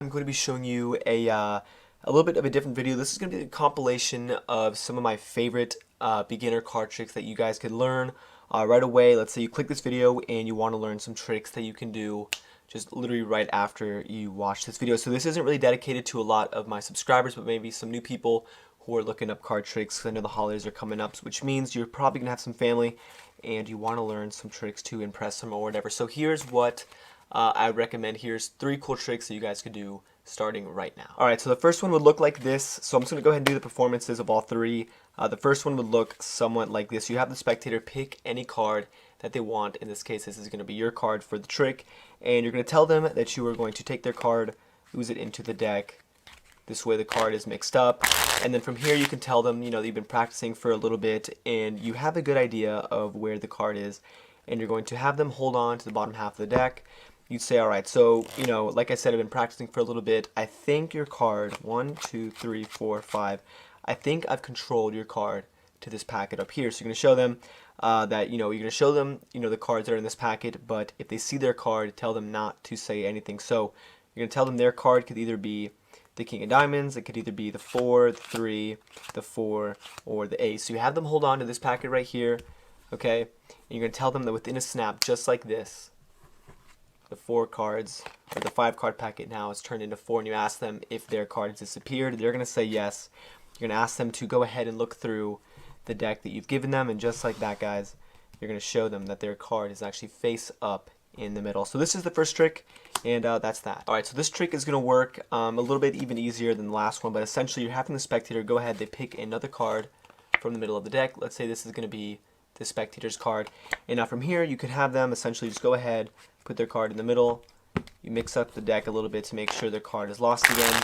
I'm going to be showing you a little bit of a different video. This is going to be a compilation of some of my favorite beginner card tricks that you guys could learn right away. Let's say you click this video and you want to learn some tricks that you can do just literally right after you watch this video. So this isn't really dedicated to a lot of my subscribers, but maybe some new people who are looking up card tricks, because I know the holidays are coming up, which means you're probably going to have some family and you want to learn some tricks to impress them or whatever. So here's what I would recommend. Here's 3 cool tricks that you guys could do starting right now. Alright, so the first one would look like this. So I'm just going to go ahead and do the performances of all 3. The first one would look somewhat like this. You have the spectator pick any card that they want. In this case, this is going to be your card for the trick. And you're going to tell them that you are going to take their card, ooze it into the deck. This way the card is mixed up. And then from here you can tell them, that you've been practicing for a little bit and you have a good idea of where the card is. And you're going to have them hold on to the bottom half of the deck. You'd say, alright, so, like I said, I've been practicing for a little bit. I think your card, 1, 2, 3, 4, 5, I think I've controlled your card to this packet up here. So you're going to show them that, you're going to show them, the cards that are in this packet, but if they see their card, tell them not to say anything. So you're going to tell them their card could either be the King of Diamonds, it could either be the 4, the 3, the 4, or the Ace. So you have them hold on to this packet right here, okay? And you're going to tell them that within a snap, just like this, the 4 cards, or the 5 card packet now is turned into 4, and you ask them if their card has disappeared. They're going to say yes. You're going to ask them to go ahead and look through the deck that you've given them, and just like that, guys, you're going to show them that their card is actually face up in the middle. So this is the first trick, and that's that. Alright, so this trick is going to work a little bit even easier than the last one, but essentially you're having the spectator go ahead, they pick another card from the middle of the deck. Let's say this is going to be the spectator's card, and now from here you could have them essentially just go ahead, put their card in the middle, you mix up the deck a little bit to make sure their card is lost again.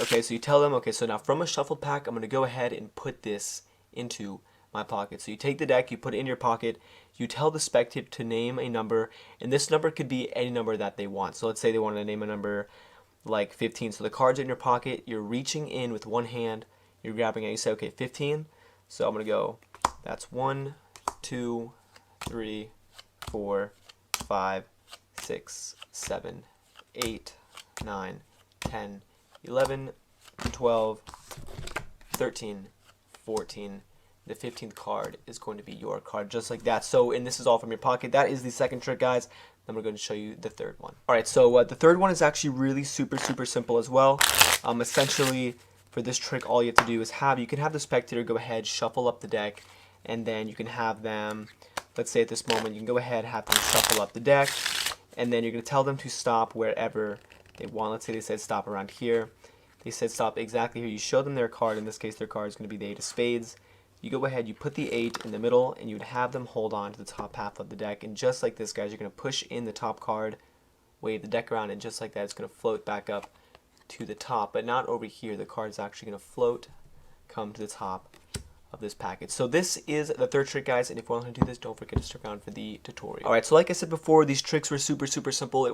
Okay, so you tell them, okay, so now from a shuffled pack, I'm going to go ahead and put this into my pocket. So you take the deck, you put it in your pocket, you tell the spectator to name a number, and this number could be any number that they want. So let's say they want to name a number like 15. So the card's in your pocket, you're reaching in with one hand, you're grabbing it, you say, okay, 15. So I'm going to go, that's 1, 2, 3, 4, 5, 6, 7, 8, 9, 10, 11, 12, 13, 14. The 15th card is going to be your card, just like that. So, and this is all from your pocket. That is the second trick, guys. Then we're going to show you the third one. Alright, so the third one is actually really super simple as well. Essentially, for this trick, all you have to do is you can have the spectator go ahead, shuffle up the deck, and then you can have them, let's say at this moment, you can go ahead, have them shuffle up the deck, and then you're going to tell them to stop wherever they want. Let's say they said stop around here. They said stop exactly here. You show them their card. In this case, their card is going to be the 8 of spades. You go ahead, you put the 8 in the middle, and you would have them hold on to the top half of the deck. And just like this, guys, you're going to push in the top card, wave the deck around, and just like that, it's going to float back up to the top. But not over here. The card is actually going to float, come to the top of this packet. So this is the third trick, guys, and if you want to do this, don't forget to stick around for the tutorial. Alright, so like I said before, these tricks were super simple.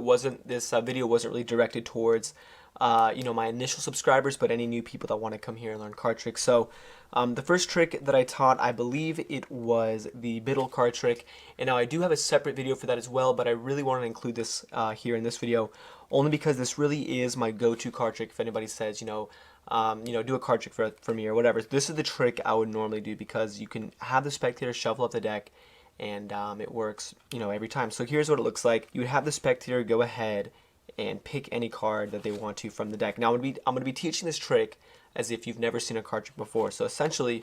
This video wasn't really directed towards my initial subscribers, but any new people that want to come here and learn card tricks. So the first trick that I taught, I believe it was the middle card trick, and now I do have a separate video for that as well, but I really want to include this here in this video, only because this really is my go-to card trick. If anybody says, do a card trick for me or whatever, this is the trick I would normally do, because you can have the spectator shuffle up the deck, and it works, every time. So here's what it looks like. You would have the spectator go ahead and pick any card that they want to from the deck. Now I'm going to be teaching this trick as if you've never seen a card trick before. So essentially,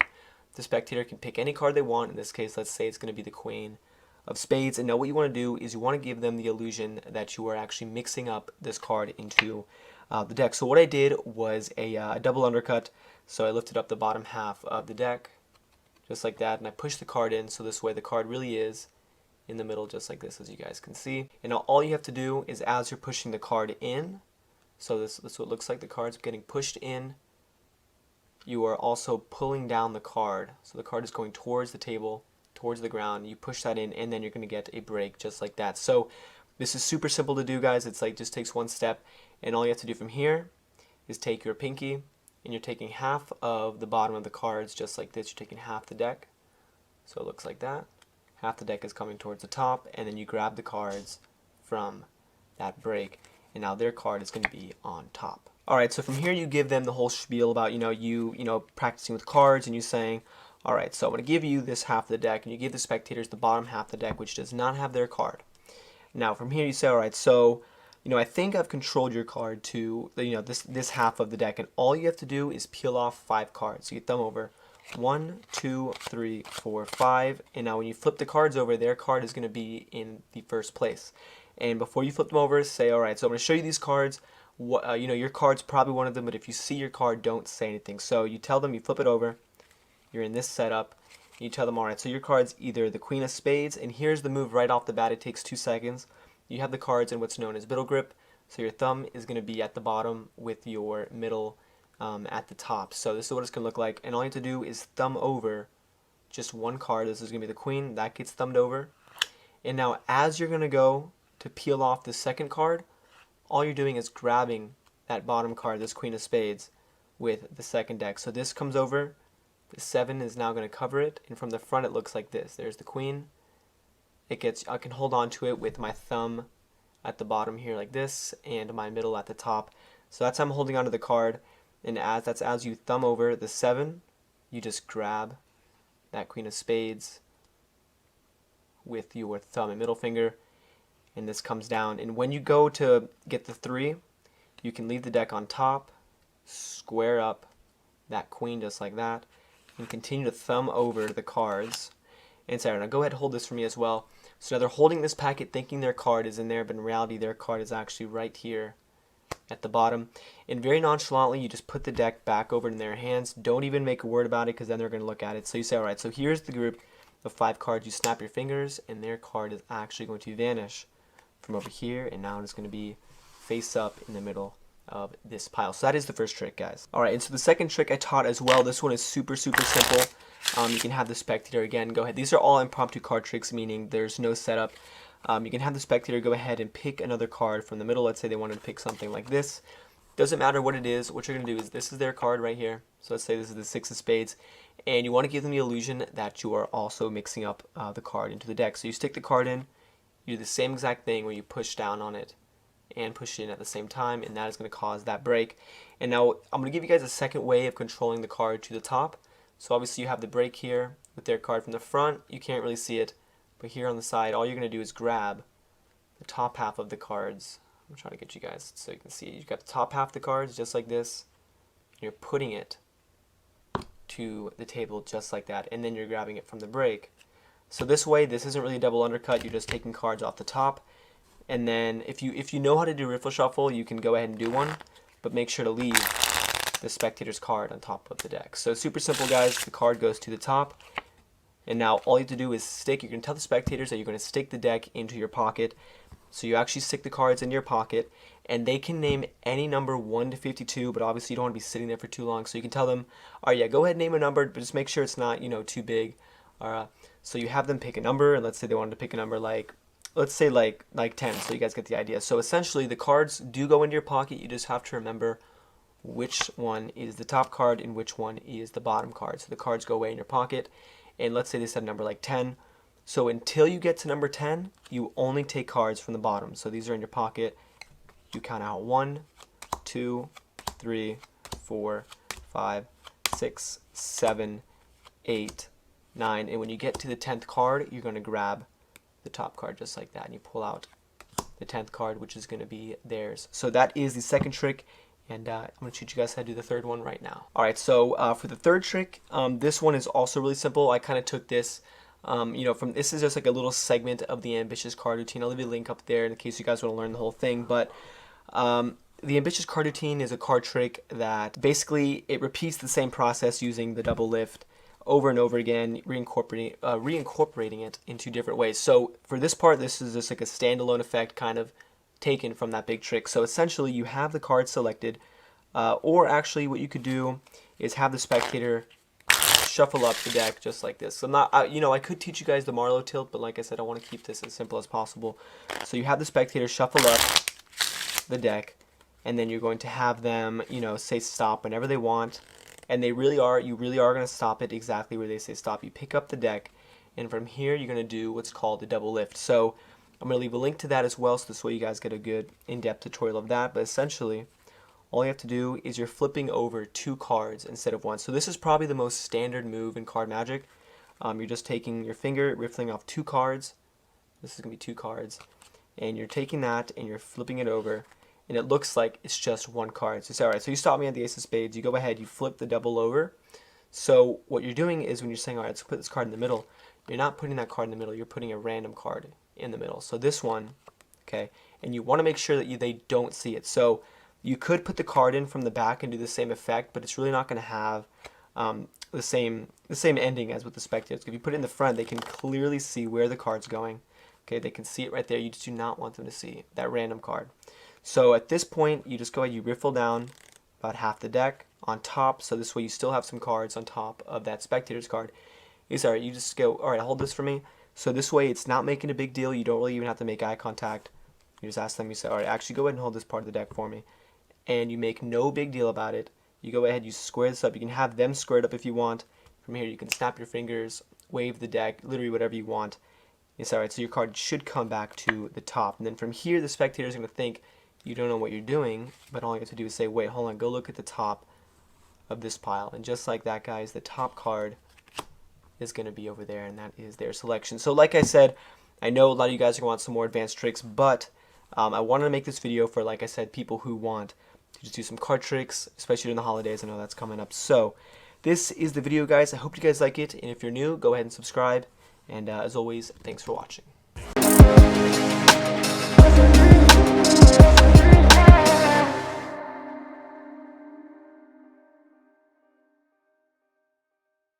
the spectator can pick any card they want. In this case, let's say it's going to be the Queen of Spades. And now what you want to do is you want to give them the illusion that you are actually mixing up this card into the deck. So what I did was a double undercut. So I lifted up the bottom half of the deck, just like that, and I pushed the card in, so this way the card really is in the middle, just like this, as you guys can see. And now all you have to do is, as you're pushing the card in, so this is what it looks like, the card's getting pushed in, you are also pulling down the card. So the card is going towards the table, towards the ground, you push that in, and then you're going to get a break just like that. So this is super simple to do, guys. It's like, just takes one step, and all you have to do from here is take your pinky, and you're taking half of the bottom of the cards, just like this. You're taking half the deck, so it looks like that. Half the deck is coming towards the top, and then you grab the cards from that break. and now their card is going to be on top. Alright, so from here you give them the whole spiel about, you practicing with cards and you saying, alright, so I'm going to give you this half of the deck, and you give the spectators the bottom half of the deck, which does not have their card. Now from here you say, alright, so, I think I've controlled your card to, this half of the deck, and all you have to do is peel off 5 cards. So you thumb over 1, 2, 3, 4, 5, and now when you flip the cards over, their card is going to be in the first place. And before you flip them over, say, alright, so I'm going to show you these cards. Your card's probably one of them, but if you see your card, don't say anything. So you tell them, you flip it over, you're in this setup, and you tell them, alright, so your card's either the Queen of Spades, and here's the move right off the bat, it takes 2 seconds. You have the cards in what's known as middle grip, so your thumb is going to be at the bottom with your middle at the top. So this is what it's going to look like, and all you have to do is thumb over just one card. This is going to be the Queen, that gets thumbed over. And now as you're going to go to peel off the second card, all you're doing is grabbing that bottom card, this Queen of Spades, with the second deck. So this comes over, the 7 is now going to cover it, and from the front it looks like this. There's the Queen. I can hold on to it with my thumb at the bottom here like this, and my middle at the top. So that's how I'm holding onto the card, and as you thumb over the 7, you just grab that Queen of Spades with your thumb and middle finger, and this comes down. And when you go to get the 3, you can leave the deck on top, square up that Queen just like that, and continue to thumb over the cards. And sorry, now go ahead and hold this for me as well. So now they're holding this packet thinking their card is in there, but in reality their card is actually right here at the bottom. And very nonchalantly you just put the deck back over in their hands. Don't even make a word about it, because then they're going to look at it. So you say, alright, so here's the group of 5 cards. You snap your fingers, and their card is actually going to vanish from over here, and now it's going to be face up in the middle of this pile. So that is the first trick, guys. Alright, and so the second trick I taught as well. This one is super simple. You can have the spectator, again, go ahead. These are all impromptu card tricks, meaning there's no setup. You can have the spectator go ahead and pick another card from the middle. Let's say they wanted to pick something like this. Doesn't matter what it is. What you're going to do is, this is their card right here. So let's say this is the 6 of Spades. And you want to give them the illusion that you are also mixing up the card into the deck. So you stick the card in. You do the same exact thing where you push down on it and push it in at the same time, and that is going to cause that break. And now I'm going to give you guys a second way of controlling the card to the top. So obviously you have the break here with their card from the front. You can't really see it, but here on the side, all you're going to do is grab the top half of the cards. I'm trying to get you guys so you can see. You've got the top half of the cards just like this. You're putting it to the table just like that, and then you're grabbing it from the break. So this way, this isn't really a double undercut. You're just taking cards off the top. And then if you know how to do riffle shuffle, you can go ahead and do one, but make sure to leave the spectator's card on top of the deck. So super simple, guys. The card goes to the top, and now all you have to do is stick. You can tell the spectators that you're going to stick the deck into your pocket. So you actually stick the cards in your pocket, and they can name any number 1 to 52, but obviously you don't want to be sitting there for too long. So you can tell them, all right, yeah, go ahead and name a number, but just make sure it's not, too big. So you have them pick a number, and let's say they wanted to pick a number like, let's say like 10, so you guys get the idea. So essentially the cards do go into your pocket. You just have to remember which one is the top card and which one is the bottom card. So the cards go away in your pocket, and let's say they said number like 10. So until you get to number 10, you only take cards from the bottom. So these are in your pocket. You count out 1, 2, 3, 4, 5, 6, 7, 8, 9, and when you get to the 10th card, you're going to grab the top card just like that, and you pull out the 10th card, which is going to be theirs. So that is the second trick, and I'm going to teach you guys how to do the third one right now. Alright, so for the third trick, this one is also really simple. I kind of took this, this is just like a little segment of the Ambitious card routine. I'll leave a link up there in case you guys want to learn the whole thing, but the Ambitious card routine is a card trick that basically it repeats the same process using the double lift over and over again, reincorporating it into different ways. So for this part, this is just like a standalone effect kind of taken from that big trick. So essentially you have the card selected, or actually what you could do is have the spectator shuffle up the deck just like this. So I could teach you guys the Marlowe tilt, but like I said, I want to keep this as simple as possible. So you have the spectator shuffle up the deck, and then you're going to have them, say stop whenever they want. And you really are going to stop it exactly where they say stop. You pick up the deck, and from here you're going to do what's called the double lift. So I'm going to leave a link to that as well, so this way you guys get a good in-depth tutorial of that. But essentially, all you have to do is you're flipping over 2 cards instead of 1. So this is probably the most standard move in card magic. You're just taking your finger, riffling off 2 cards. This is going to be 2 cards. And you're taking that and you're flipping it over. And it looks like it's just 1 card. So it's alright. So you stop me at the ace of spades. You go ahead, you flip the double over. So what you're doing is when you're saying, alright, let's put this card in the middle, you're not putting that card in the middle. You're putting a random card in the middle. So this one, okay, and you want to make sure that they don't see it. So you could put the card in from the back and do the same effect, but it's really not going to have the same ending as with the spectators. If you put it in the front, they can clearly see where the card's going. Okay, they can see it right there. You just do not want them to see that random card. So at this point, you just go ahead, you riffle down about half the deck on top, so this way you still have some cards on top of that spectator's card. It's alright, you just go, alright, hold this for me. So this way it's not making a big deal. You don't really even have to make eye contact. You just ask them, you say, alright, actually go ahead and hold this part of the deck for me. And you make no big deal about it. You go ahead, you square this up. You can have them square it up if you want. From here you can snap your fingers, wave the deck, literally whatever you want. It's alright, so your card should come back to the top. And then from here the spectator is going to think you don't know what you're doing, but all you have to do is say, wait, hold on, go look at the top of this pile. And just like that, guys, the top card is going to be over there, and that is their selection. So like I said, I know a lot of you guys are going to want some more advanced tricks, but I wanted to make this video for, like I said, people who want to just do some card tricks, especially during the holidays. I know that's coming up. So this is the video, guys. I hope you guys like it, and if you're new, go ahead and subscribe. And as always, thanks for watching.